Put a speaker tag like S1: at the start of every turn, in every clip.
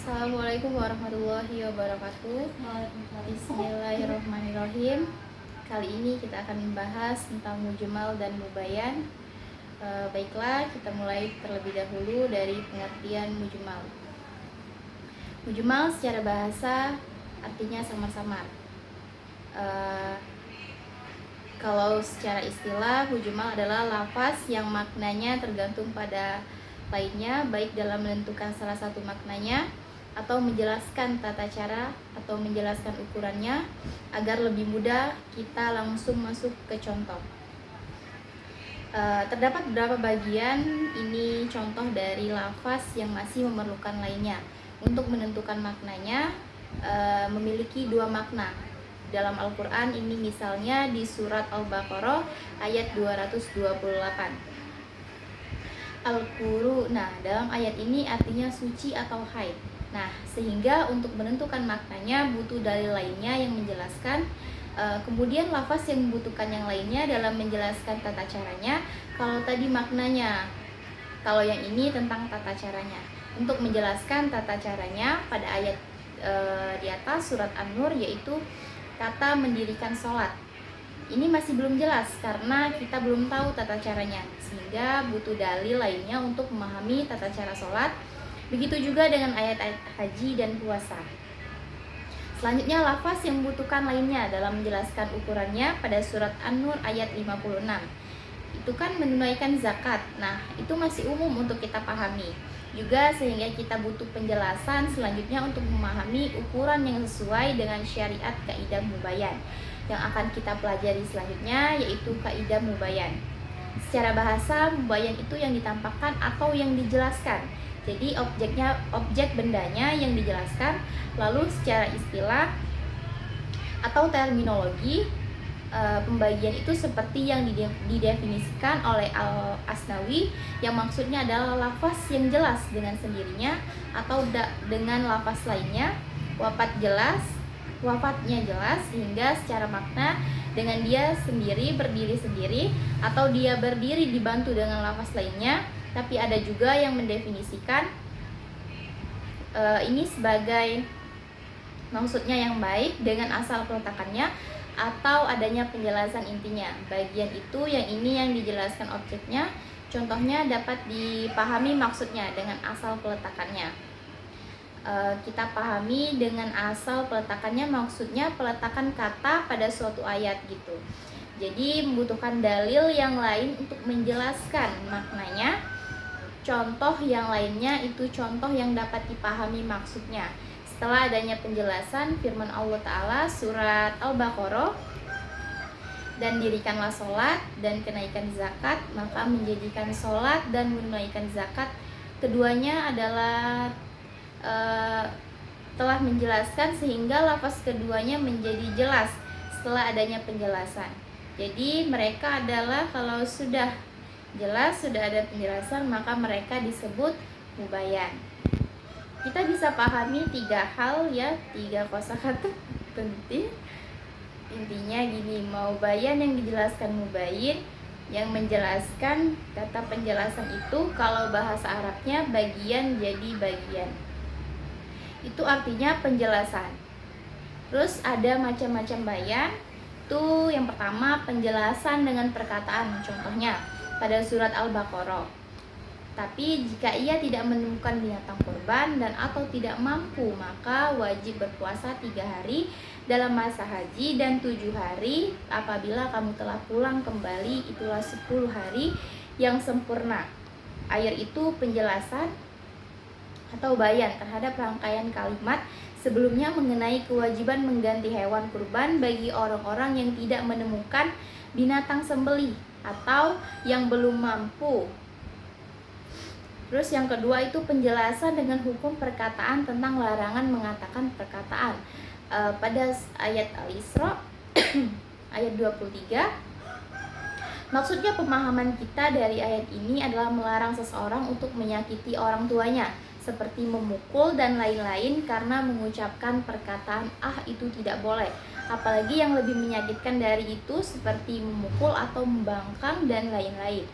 S1: Assalamualaikum warahmatullahi wabarakatuh. Bismillahirrahmanirrahim. Kali ini kita akan membahas tentang mujmal dan mubayan. Baiklah, kita mulai terlebih dahulu dari pengertian mujmal. Mujmal secara bahasa artinya samar-samar. Kalau secara istilah, mujmal adalah lafaz yang maknanya tergantung pada lainnya, baik dalam menentukan salah satu maknanya atau menjelaskan tata cara atau menjelaskan ukurannya agar lebih mudah kita langsung masuk ke contoh. Terdapat beberapa bagian ini contoh dari lafaz yang masih memerlukan lainnya. Untuk menentukan maknanya memiliki dua makna. Dalam Al-Quran ini misalnya di surat Al-Baqarah ayat 228. Al-Quru. Nah, dalam ayat ini artinya suci atau haid. Nah, sehingga untuk menentukan maknanya butuh dalil lainnya yang menjelaskan. Kemudian lafaz yang membutuhkan yang lainnya dalam menjelaskan tata caranya. Kalau tadi maknanya, kalau yang ini tentang tata caranya. Untuk menjelaskan tata caranya pada ayat di atas surat An-Nur, yaitu kata mendirikan sholat. Ini masih belum jelas karena kita belum tahu tata caranya, sehingga butuh dalil lainnya untuk memahami tata cara sholat. Begitu juga dengan ayat-ayat haji dan puasa. Selanjutnya lafaz yang membutuhkan lainnya dalam menjelaskan ukurannya pada surat An-Nur ayat 56. Itu kan menunaikan zakat. Nah, itu masih umum untuk kita pahami. Juga sehingga kita butuh penjelasan selanjutnya untuk memahami ukuran yang sesuai dengan syariat kaidah mubayan yang akan kita pelajari selanjutnya, yaitu kaidah mubayan. Secara bahasa, mubayan itu yang ditampakkan atau yang dijelaskan. Jadi objek bendanya yang dijelaskan. Lalu secara istilah atau terminologi, pembagian itu seperti yang didefinisikan oleh Al-Asnawi, yang maksudnya adalah lafaz yang jelas dengan sendirinya atau dengan lafaz lainnya. Wafatnya jelas sehingga secara makna dengan dia sendiri berdiri sendiri atau dia berdiri dibantu dengan lafaz lainnya. Tapi ada juga yang mendefinisikan ini sebagai maksudnya yang baik dengan asal peletakannya atau adanya penjelasan intinya. Bagian itu yang ini yang dijelaskan objeknya. Contohnya dapat dipahami maksudnya dengan asal peletakannya. Kita pahami dengan asal peletakannya, maksudnya peletakan kata pada suatu ayat gitu. Jadi membutuhkan dalil yang lain untuk menjelaskan maknanya. Contoh yang lainnya itu contoh yang dapat dipahami maksudnya. Setelah adanya penjelasan firman Allah Ta'ala surat Al-Baqarah, dan dirikanlah sholat dan kenaikan zakat, maka menjadikan sholat dan menunaikan zakat keduanya adalah telah menjelaskan sehingga lafaz keduanya menjadi jelas setelah adanya penjelasan. Jadi mereka adalah kalau sudah jelas, sudah ada penjelasan, maka mereka disebut mubayan. Kita bisa pahami tiga hal ya, tiga kosakata penting. Intinya gini, mubayan yang dijelaskan mubayin, yang menjelaskan kata penjelasan itu kalau bahasa Arabnya bagian jadi bagian. Itu artinya penjelasan. Terus ada macam-macam bayan. Itu yang pertama penjelasan dengan perkataan. Contohnya pada surat Al-Baqarah. Tapi jika ia tidak menemukan binatang kurban dan atau tidak mampu, maka wajib berpuasa 3 hari dalam masa haji dan 7 hari apabila kamu telah pulang kembali, itulah 10 hari yang sempurna. Ayat itu penjelasan atau bayan terhadap rangkaian kalimat sebelumnya mengenai kewajiban mengganti hewan kurban bagi orang-orang yang tidak menemukan binatang sembelih atau yang belum mampu. Terus yang kedua itu penjelasan dengan hukum perkataan tentang larangan mengatakan perkataan. Pada ayat Al-Isra ayat 23, maksudnya pemahaman kita dari ayat ini adalah melarang seseorang untuk menyakiti orang tuanya, seperti memukul dan lain-lain, karena mengucapkan perkataan itu tidak boleh. Apalagi yang lebih menyakitkan dari itu seperti memukul atau membangkang dan lain-lain.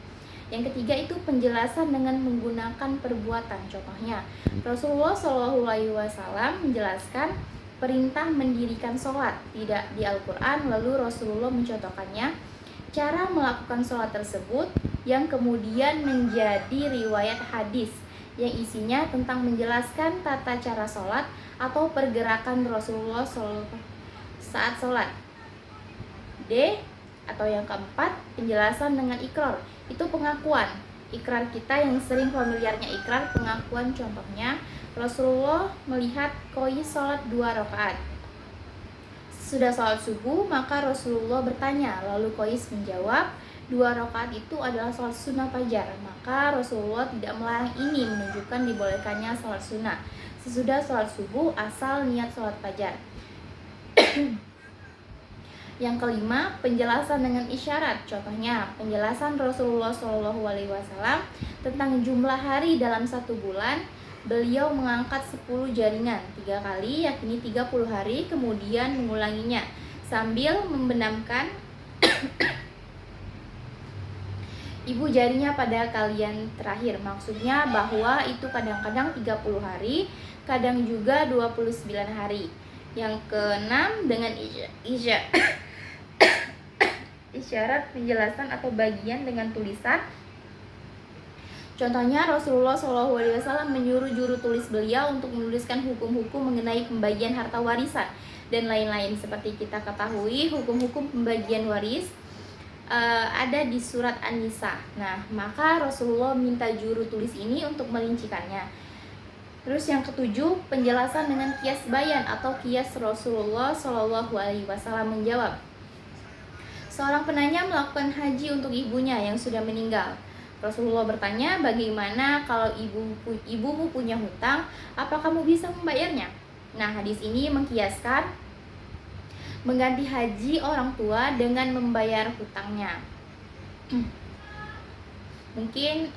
S1: Yang ketiga itu penjelasan dengan menggunakan perbuatan. Contohnya, Rasulullah Shallallahu Alaihi Wasallam menjelaskan perintah mendirikan sholat tidak di Al-Quran, lalu Rasulullah mencontohkannya cara melakukan sholat tersebut yang kemudian menjadi riwayat hadis yang isinya tentang menjelaskan tata cara sholat atau pergerakan Rasulullah saat sholat. D atau yang keempat, penjelasan dengan ikrar. Itu pengakuan. Ikrar kita yang sering familiarnya ikrar, pengakuan. Contohnya, Rasulullah melihat Qais sholat 2 rakaat. Sudah sholat subuh, maka Rasulullah bertanya, lalu Qais menjawab, 2 rakaat itu adalah sholat sunnah fajar. Maka Rasulullah tidak melarang ini, menunjukkan dibolehkannya sholat sunnah sesudah sholat subuh asal niat sholat fajar. Yang kelima, penjelasan dengan isyarat. Contohnya, penjelasan Rasulullah SAW tentang jumlah hari dalam 1 bulan. Beliau mengangkat 10 jaringan 3 kali, yakni 30 hari, kemudian mengulanginya sambil membenamkan ibu jarinya pada kalian terakhir. Maksudnya bahwa itu kadang-kadang 30 hari, kadang juga 29 hari. Yang keenam, dengan isyarat penjelasan atau bagian dengan tulisan. Contohnya, Rasulullah SAW menyuruh juru tulis beliau untuk menuliskan hukum-hukum mengenai pembagian harta warisan dan lain-lain. Seperti kita ketahui, hukum-hukum pembagian waris ada di surat An-Nisa. Nah, maka Rasulullah minta juru tulis ini untuk merincikannya. Terus yang ketujuh, penjelasan dengan kias bayan atau kias. Rasulullah SAW menjawab, seorang penanya melakukan haji untuk ibunya yang sudah meninggal. Rasulullah bertanya, bagaimana kalau ibumu punya hutang, apa kamu bisa membayarnya? Nah, hadis ini mengkiaskan mengganti haji orang tua dengan membayar hutangnya. Mungkin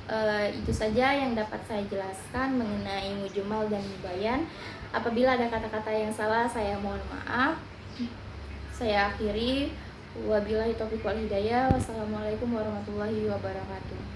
S1: itu saja yang dapat saya jelaskan mengenai mujmal dan mubayan. Apabila ada kata-kata yang salah, saya mohon maaf. Saya akhiri. Wabillahi taufiq wal hidayah. Wassalamualaikum warahmatullahi wabarakatuh.